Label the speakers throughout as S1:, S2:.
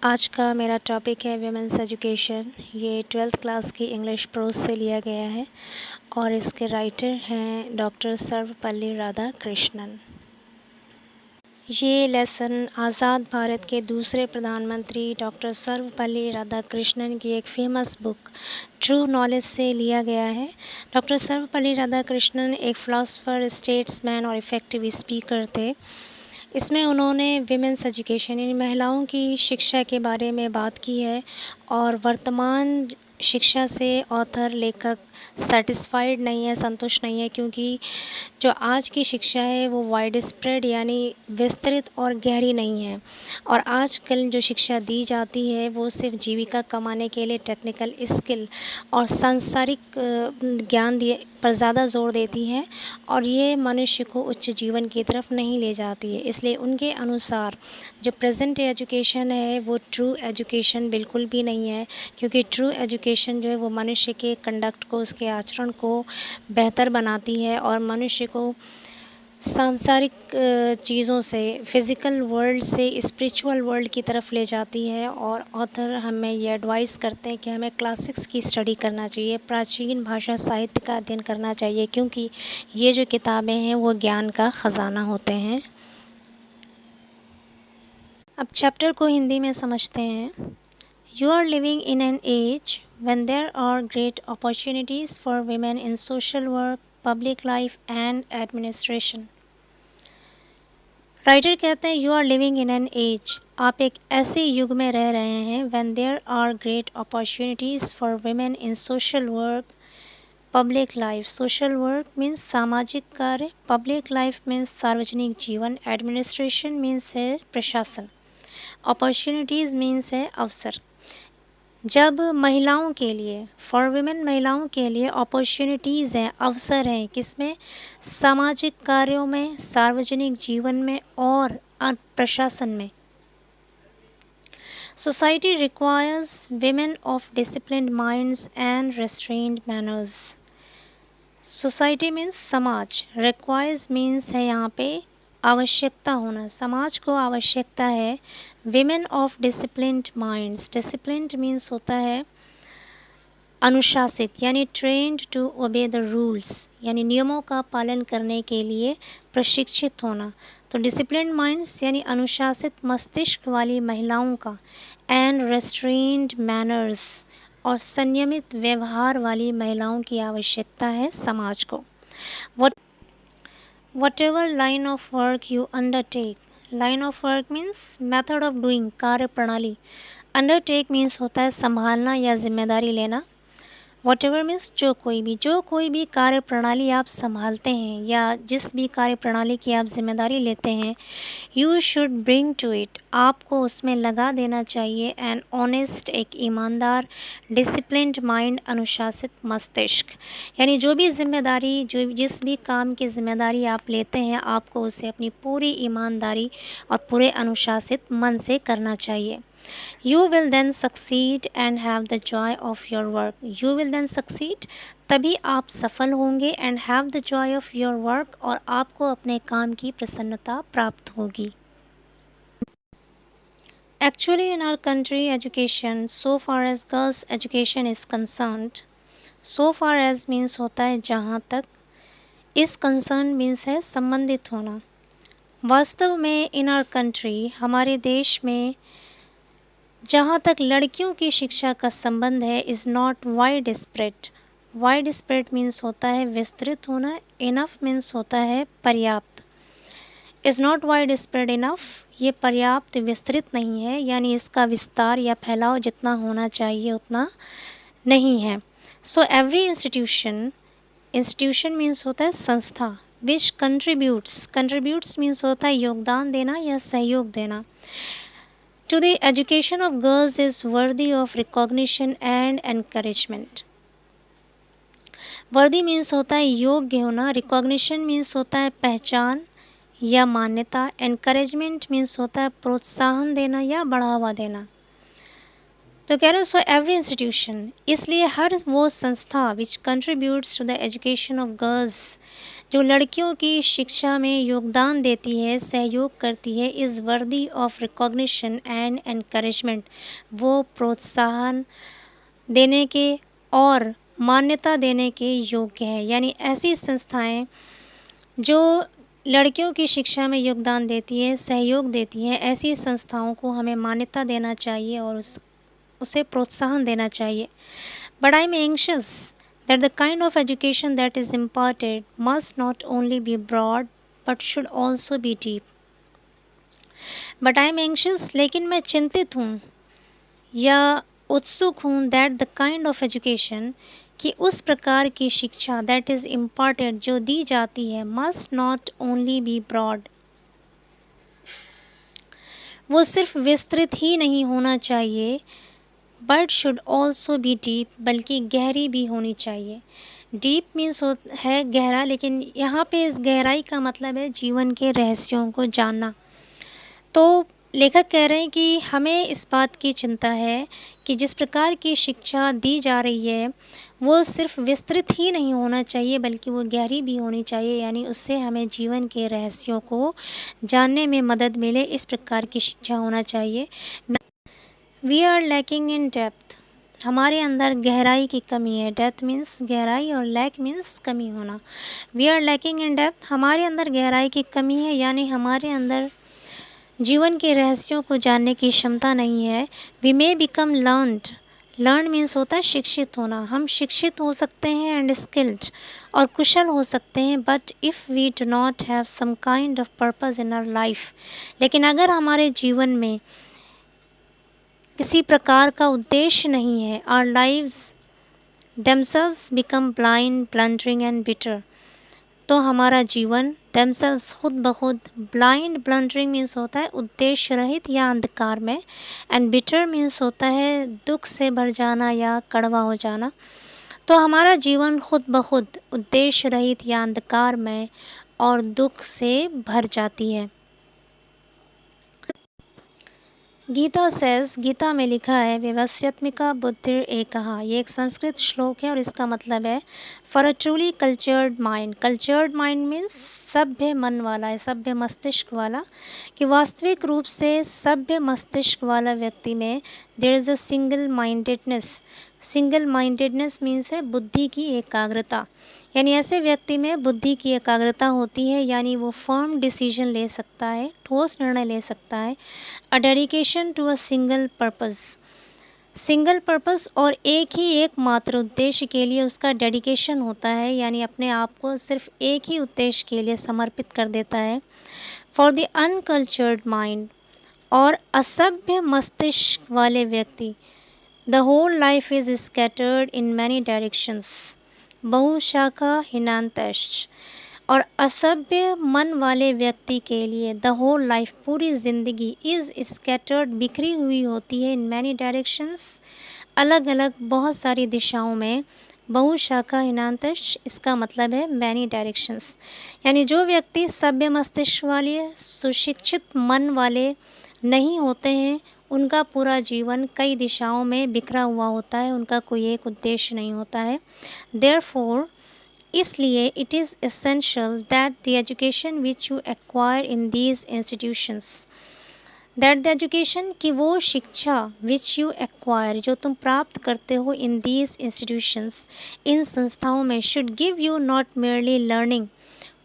S1: आज का मेरा टॉपिक है विमेंस एजुकेशन। ये 12th क्लास की इंग्लिश प्रोज से लिया गया है और इसके राइटर हैं डॉक्टर सर्वपल्ली राधाकृष्णन। ये लेसन आज़ाद भारत के दूसरे प्रधानमंत्री डॉक्टर सर्वपल्ली राधाकृष्णन की एक फेमस बुक ट्रू नॉलेज से लिया गया है। डॉक्टर सर्वपल्ली राधाकृष्णन एक फ़िलासफ़र, स्टेट्समैन और इफ़ेक्टिव स्पीकर थे। इसमें उन्होंने विमेंस एजुकेशन यानी महिलाओं की शिक्षा के बारे में बात की है और वर्तमान शिक्षा से ऑथर लेखक सेटिस्फाइड नहीं है, संतुष्ट नहीं है, क्योंकि जो आज की शिक्षा है वो वाइड स्प्रेड यानी विस्तृत और गहरी नहीं है। और आजकल जो शिक्षा दी जाती है वो सिर्फ जीविका कमाने के लिए टेक्निकल स्किल और सांसारिक ज्ञान दिए पर ज़्यादा जोर देती है और ये मनुष्य को उच्च जीवन की तरफ नहीं ले जाती है। इसलिए उनके अनुसार जो प्रेजेंट एजुकेशन है वो ट्रू एजुकेशन बिल्कुल भी नहीं है, क्योंकि ट्रू एजुकेशन जो है वो मनुष्य के कंडक्ट को, उसके आचरण को बेहतर बनाती है और मनुष्य को सांसारिक चीज़ों से, फिज़िकल वर्ल्ड से स्पिरिचुअल वर्ल्ड की तरफ ले जाती है। और ऑथर हमें ये एडवाइस करते हैं कि हमें क्लासिक्स की स्टडी करना चाहिए, प्राचीन भाषा साहित्य का अध्ययन करना चाहिए, क्योंकि ये जो किताबें हैं वो ज्ञान का ख़जाना होते हैं। अब चैप्टर को हिंदी में समझते हैं। You are living in an age when there are great opportunities for women in social work, public life and administration. Writer कहते हैं you are living in an age, आप एक ऐसे युग में रह रहे हैं when there are great opportunities for women in social work, public life. social work means सामाजिक कार्य, public life means सार्वजनिक जीवन, administration means है प्रशासन, opportunities means है अवसर। जब महिलाओं के लिए, फॉर वीमेन महिलाओं के लिए अपॉर्चुनिटीज़ हैं, अवसर हैं, किसमें? सामाजिक कार्यों में, सार्वजनिक जीवन में और प्रशासन में। Society requires women of disciplined minds and restrained manners. Society means समाज, रिक्वायर्स मीन्स है यहाँ पे आवश्यकता होना, समाज को आवश्यकता है women of disciplined minds. Disciplined means होता है अनुशासित, यानी trained to obey the rules, यानी नियमों का पालन करने के लिए प्रशिक्षित होना। तो डिसिप्लिन्ड माइंड्स यानी अनुशासित मस्तिष्क वाली महिलाओं का, एंड रेस्ट्रेन्ड मैनर्स और संयमित व्यवहार वाली महिलाओं की आवश्यकता है समाज को। Whatever line of work you undertake, line of work means method of doing, कार्य प्रणाली। undertake means होता है संभालना या जिम्मेदारी लेना। whatever means जो कोई भी कार्य प्रणाली आप संभालते हैं या जिस भी कार्य प्रणाली की आप जिम्मेदारी लेते हैं, you should bring to it, आपको उसमें लगा देना चाहिए एन ऑनेस्ट, एक ईमानदार, डिसिप्लिन्ड माइंड, अनुशासित मस्तिष्क। यानी जो भी जिम्मेदारी, जिस भी काम की जिम्मेदारी आप लेते हैं, आपको उसे अपनी पूरी ईमानदारी और पूरे अनुशासित मन से करना चाहिए। You will then succeed and have the joy of your work. You will then succeed, तभी आप सफल होंगे, and have the joy of your work, और आपको अपने काम की प्रसन्नता प्राप्त होगी। Actually in our country education, so far as girls education is concerned, so far as means होता है जहाँ तक, इस concern means है संबंधित होना। वास्तव में in our country, हमारे देश में जहाँ तक लड़कियों की शिक्षा का संबंध है, is not wide spread. Wide spread means होता है विस्तृत होना, इनफ मीन्स होता है पर्याप्त। Is not wide spread enough, ये पर्याप्त विस्तृत नहीं है, यानी इसका विस्तार या फैलाव जितना होना चाहिए उतना नहीं है। So every institution, institution means होता है संस्था, विच कंट्रीब्यूट्स, कंट्रीब्यूट्स मीन्स होता है योगदान देना या सहयोग देना, to the education of girls is worthy of recognition and encouragement. वर्दी मीन्स होता है योग्य होना, रिकॉग्निशन मीन्स होता है पहचान या मान्यता, एनकरेजमेंट मीन्स होता है प्रोत्साहन देना या बढ़ावा देना। तो कह रहे हैं सो एवरी इंस्टीट्यूशन, इसलिए हर वो संस्था which contributes to the education of girls, जो लड़कियों की शिक्षा में योगदान देती है, सहयोग करती है, is worthy of recognition and encouragement, वो प्रोत्साहन देने के और मान्यता देने के योग्य है। यानी ऐसी संस्थाएं जो लड़कियों की शिक्षा में योगदान देती है, सहयोग देती है, ऐसी संस्थाओं को हमें मान्यता देना चाहिए और उसे प्रोत्साहन देना चाहिए। But I am anxious that the kind of education that is imparted must not only be broad but should also be deep. But I am anxious, लेकिन मैं चिंतित हूँ या उत्सुक हूँ that the kind of education, कि उस प्रकार की शिक्षा that is imparted, जो दी जाती है, must not only be broad, वो सिर्फ विस्तृत ही नहीं होना चाहिए, but should also be deep, बल्कि गहरी भी होनी चाहिए। डीप मीन्स है गहरा, लेकिन यहाँ पे इस गहराई का मतलब है जीवन के रहस्यों को जानना। तो लेखक कह रहे हैं कि हमें इस बात की चिंता है कि जिस प्रकार की शिक्षा दी जा रही है वो सिर्फ विस्तृत ही नहीं होना चाहिए, बल्कि वो गहरी भी होनी चाहिए, यानी उससे हमें जीवन के रहस्यों को जानने में मदद मिले, इस प्रकार की शिक्षा होना चाहिए। We are lacking in depth, हमारे अंदर गहराई की कमी है। डेप्थ मीन्स गहराई और लैक मीन्स कमी होना। We are lacking in depth, हमारे अंदर गहराई की कमी है, यानी हमारे अंदर जीवन के रहस्यों को जानने की क्षमता नहीं है। We may become learned, learn means होता है शिक्षित होना, हम शिक्षित हो सकते हैं, एंड स्किल्ड और कुशल हो सकते हैं, but if we do not have some kind of purpose in our life, लेकिन अगर हमारे जीवन में किसी प्रकार का उद्देश्य नहीं है, our lives themselves become blind, blundering and bitter, तो हमारा जीवन themselves खुद ब खुद, ब्लाइंड ब्लंडरिंग मीन्स होता है उद्देश्य रहित या अंधकार में, एंड बिटर मीन्स होता है दुख से भर जाना या कड़वा हो जाना। तो हमारा जीवन खुद ब खुद उद्देश्य रहित या अंधकार में और दुख से भर जाती है। गीता सेज, गीता में लिखा है व्यवस्यत्मिका बुद्धिर एकहा, ये एक संस्कृत श्लोक है और इसका मतलब है for a truly cultured mind. Cultured mind means सभ्य मन वाला है, सभ्य मस्तिष्क वाला, कि वास्तविक रूप से सभ्य मस्तिष्क वाला व्यक्ति में there is a single mindedness. Single mindedness means है बुद्धि की एकाग्रता, यानी ऐसे व्यक्ति में बुद्धि की एकाग्रता होती है, यानी वो फर्म डिसीजन ले सकता है, ठोस निर्णय ले सकता है। A dedication to a single purpose, single purpose और एक ही एकमात्र उद्देश्य के लिए उसका डेडिकेशन होता है, यानी अपने आप को सिर्फ एक ही उद्देश्य के लिए समर्पित कर देता है। फॉर द अनकल्चर्ड माइंड, और असभ्य मस्तिष्क वाले व्यक्ति, the whole life is scattered in many directions, बहुशाखा हिनांतश्च, और असभ्य मन वाले व्यक्ति के लिए द होल लाइफ, पूरी ज़िंदगी, इज़ स्कैटर्ड, बिखरी हुई होती है, इन मैनी डायरेक्शंस, अलग अलग बहुत सारी दिशाओं में। बहुशाखा हिनांतश, इसका मतलब है मैनी डायरेक्शंस, यानी जो व्यक्ति सभ्य मस्तिष्क वाले सुशिक्षित मन वाले नहीं होते हैं, उनका पूरा जीवन कई दिशाओं में बिखरा हुआ होता है, उनका कोई एक उद्देश्य नहीं होता है। देयरफॉर, इसलिए it is essential that the education which you acquire in these institutions, that the education, कि वो शिक्षा विच यू एक्वायर, जो तुम प्राप्त करते हो इन दीज इंस्टीट्यूशंस, इन संस्थाओं में, should give you not merely learning,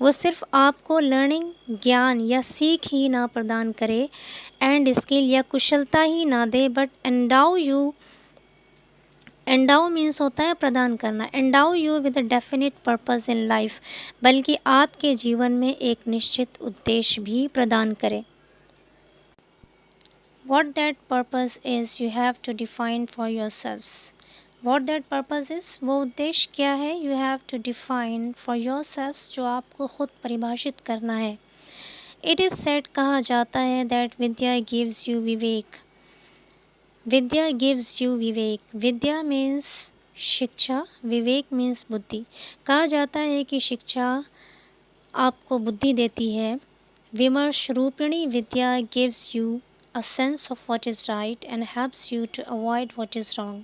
S1: वो सिर्फ आपको लर्निंग, ज्ञान या सीख ही ना प्रदान करे, एंड स्किल या कुशलता ही ना दे, but endow you, endow means होता है प्रदान करना, endow you with a definite purpose in life, बल्कि आपके जीवन में एक निश्चित उद्देश्य भी प्रदान करे। What that purpose is you have to define for yourselves. What that purpose is, वो उद्देश्य क्या है, you have to define for yourselves, जो आपको खुद परिभाषित करना है। It is said, कहा जाता है, that Vidya gives you Vivek, Vidya gives you Vivek, Vidya means शिक्षा, विवेक मीन्स बुद्धि। कहा जाता है कि शिक्षा आपको बुद्धि देती है। विमर्श रूपिणी विद्या gives you a sense of what is right and helps you to avoid what is wrong.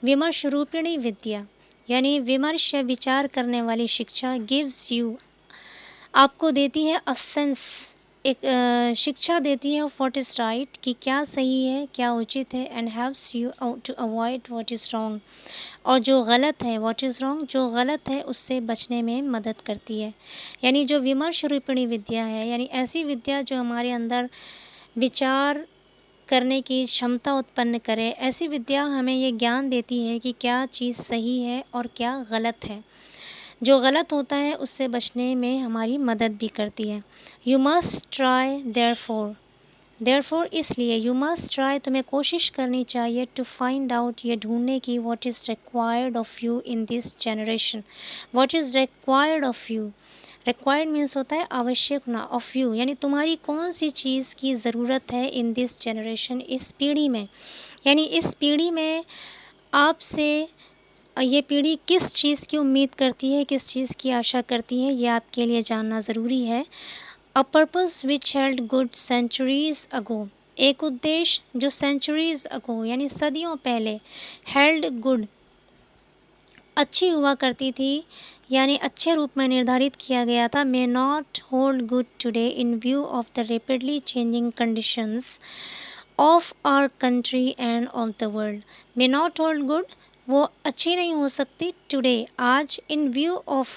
S1: विमर्श रूपिणी विद्या यानी विमर्श या विचार करने वाली शिक्षा गिव्स यू आपको देती है अ सेंस एक शिक्षा देती है ऑफ व्हाट इज़ राइट कि क्या सही है क्या उचित है and helps you to avoid what is wrong और जो गलत है व्हाट इज़ रॉन्ग जो गलत है उससे बचने में मदद करती है। यानी जो विमर्श रूपिणी विद्या है यानी ऐसी विद्या जो हमारे अंदर विचार करने की क्षमता उत्पन्न करे, ऐसी विद्या हमें ये ज्ञान देती है कि क्या चीज़ सही है और क्या गलत है। जो गलत होता है उससे बचने में हमारी मदद भी करती है। यू मस्ट ट्राई देयरफॉर इसलिए यू मस्ट ट्राई तुम्हें कोशिश करनी चाहिए टू फाइंड आउट ये ढूंढने की what is required of you in this generation. What is required of you, required means होता है आवश्यक ना, ऑफ यू यानी तुम्हारी कौन सी चीज़ की ज़रूरत है इन दिस जनरेशन इस पीढ़ी में। यानी इस पीढ़ी में आपसे ये पीढ़ी किस चीज़ की उम्मीद करती है किस चीज़ की आशा करती है ये आपके लिए जानना ज़रूरी है। A purpose which held good centuries ago एक उद्देश्य जो सेंचुरीज़ अगो यानी सदियों पहले हेल्ड गुड अच्छी हुआ करती थी यानी अच्छे रूप में निर्धारित किया गया था may not hold good today in view of the rapidly changing conditions of our country and of the world. May not hold good वो अच्छी नहीं हो सकती टुडे आज in view of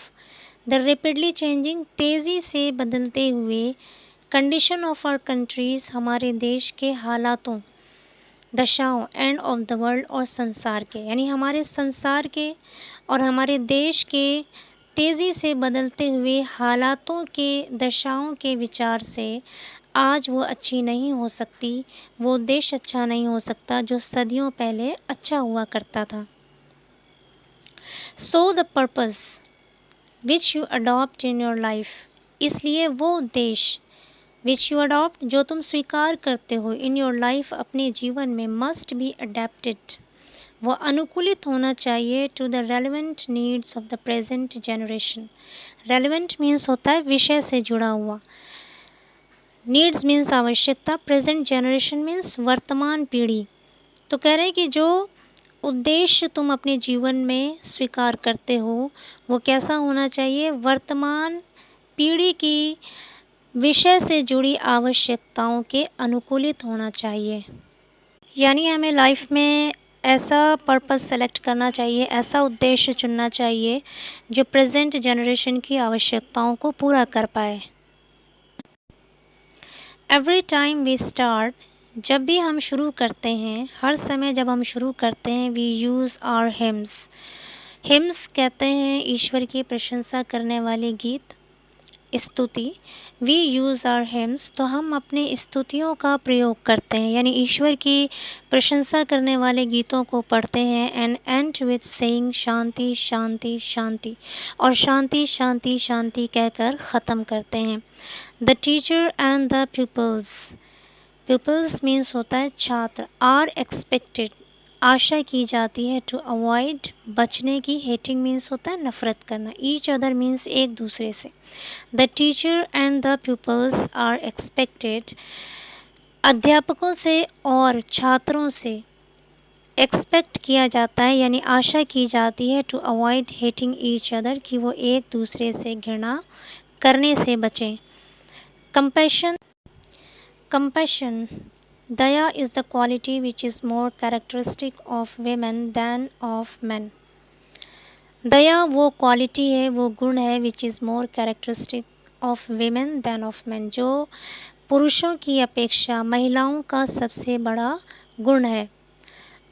S1: the rapidly changing तेज़ी से बदलते हुए कंडीशन ऑफ आवर कंट्रीज़ हमारे देश के हालातों दशाओं एंड ऑफ द वर्ल्ड और संसार के यानी हमारे संसार के और हमारे देश के तेज़ी से बदलते हुए हालातों के दशाओं के विचार से आज वो अच्छी नहीं हो सकती, वो देश अच्छा नहीं हो सकता जो सदियों पहले अच्छा हुआ करता था। So the purpose which you adopt in your life इसलिए वो उद्देश्य विच यू अडॉप्ट जो तुम स्वीकार करते हो इन योर लाइफ अपने जीवन में मस्ट बी अडेप्टेड वो अनुकूलित होना चाहिए to the relevant needs of the present generation. Relevant means होता है विषय से जुड़ा हुआ, नीड्स मीन्स आवश्यकता, प्रेजेंट जनरेशन मीन्स वर्तमान पीढ़ी। तो कह रहे हैं कि जो उद्देश्य तुम अपने जीवन में स्वीकार करते हो वो कैसा होना चाहिए, वर्तमान पीढ़ी की विषय से जुड़ी आवश्यकताओं के अनुकूलित होना चाहिए। यानी हमें लाइफ में ऐसा पर्पस सेलेक्ट करना चाहिए, ऐसा उद्देश्य चुनना चाहिए जो प्रेजेंट जनरेशन की आवश्यकताओं को पूरा कर पाए। एवरी टाइम वी स्टार्ट जब भी हम शुरू करते हैं, हर समय जब हम शुरू करते हैं, we use our hymns. Hymns कहते हैं ईश्वर की प्रशंसा करने वाले गीत, स्तुति। वी यूज़ आवर हिम्स तो हम अपने स्तुतियों का प्रयोग करते हैं यानी ईश्वर की प्रशंसा करने वाले गीतों को पढ़ते हैं एंड एंड विथ सेइंग शांति शांति शांति और शांति शांति शांति कहकर ख़त्म करते हैं। The teacher and the people's means होता है छात्र, आर एक्सपेक्टेड आशा की जाती है, टू अवॉइड बचने की, हेटिंग मीन्स होता है नफरत करना, ईच अदर मीन्स एक दूसरे से। The teacher and the pupils are expected अध्यापकों से और छात्रों से एक्सपेक्ट किया जाता है यानी आशा की जाती है to avoid hating each other कि वो एक दूसरे से घृणा करने से बचें। कंपैशन दया is the quality which is more characteristic of women than of man. दया वो क्वालिटी है, वो गुण है which is more characteristic of women than of man जो पुरुषों की अपेक्षा महिलाओं का सबसे बड़ा गुण है।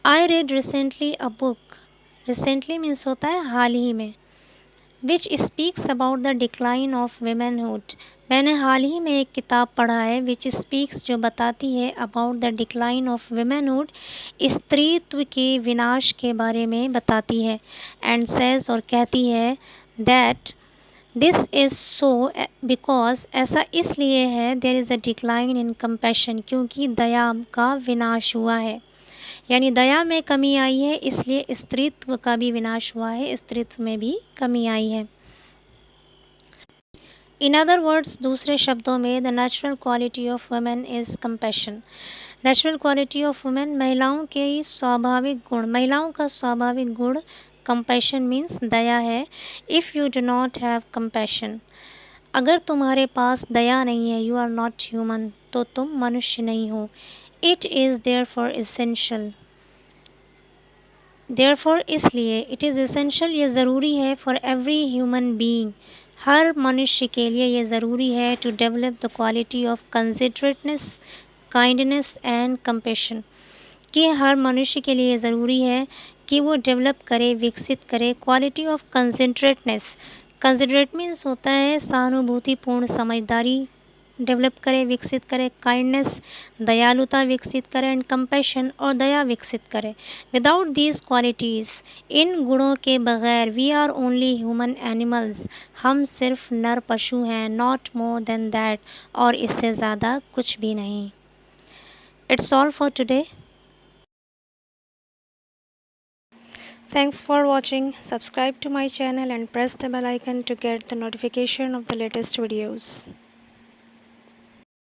S1: I read recently a book, recently means होता है हाल ही में, which speaks about the decline of womanhood. मैंने हाल ही में एक किताब पढ़ा है विच स्पीक्स जो बताती है अबाउट द डिक्लाइन ऑफ वेमेनहुड स्त्रीत्व के विनाश के बारे में बताती है एंड सेज और कहती है that this is so because ऐसा इसलिए है there is a decline in compassion क्योंकि दया का विनाश हुआ है यानी दया में कमी आई है इसलिए स्त्रीत्व का भी विनाश हुआ है, स्त्रीत्व में भी कमी आई है। इन अदर वर्ड्स दूसरे शब्दों में the natural quality of women is compassion. Natural quality of women, महिलाओं के स्वाभाविक गुण, महिलाओं का स्वाभाविक गुण कंपैशन मीन्स दया है। If you do not have compassion, अगर तुम्हारे पास दया नहीं है, यू आर नॉट ह्यूमन, तो तुम मनुष्य नहीं हो। It is therefore essential, therefore इसलिए, इट इज़ एसेंशियल ये ज़रूरी है, फॉर एवरी ह्यूमन बीइंग हर मनुष्य के लिए ये ज़रूरी है, to develop the quality of considerateness, kindness and compassion, कि हर मनुष्य के लिए ये ज़रूरी है कि वो डेवलप करे, विकसित करे क्वालिटी ऑफ कंसिडरेटनेस। कंसिडरेट मीन्स होता है सहानुभूतिपूर्ण समझदारी डेवलप करे, विकसित करे, काइंडनेस दयालुता विकसित करे, एंड कंपैशन और दया विकसित करे। विदाउट दीज क्वालिटीज़, इन गुणों के बगैर, we are only human animals, हम सिर्फ नर पशु हैं, नॉट मोर देन दैट, और इससे ज़्यादा कुछ भी नहीं। It's all for today. Thanks for watching. Subscribe to my channel and press the bell icon to get the notification of the latest videos.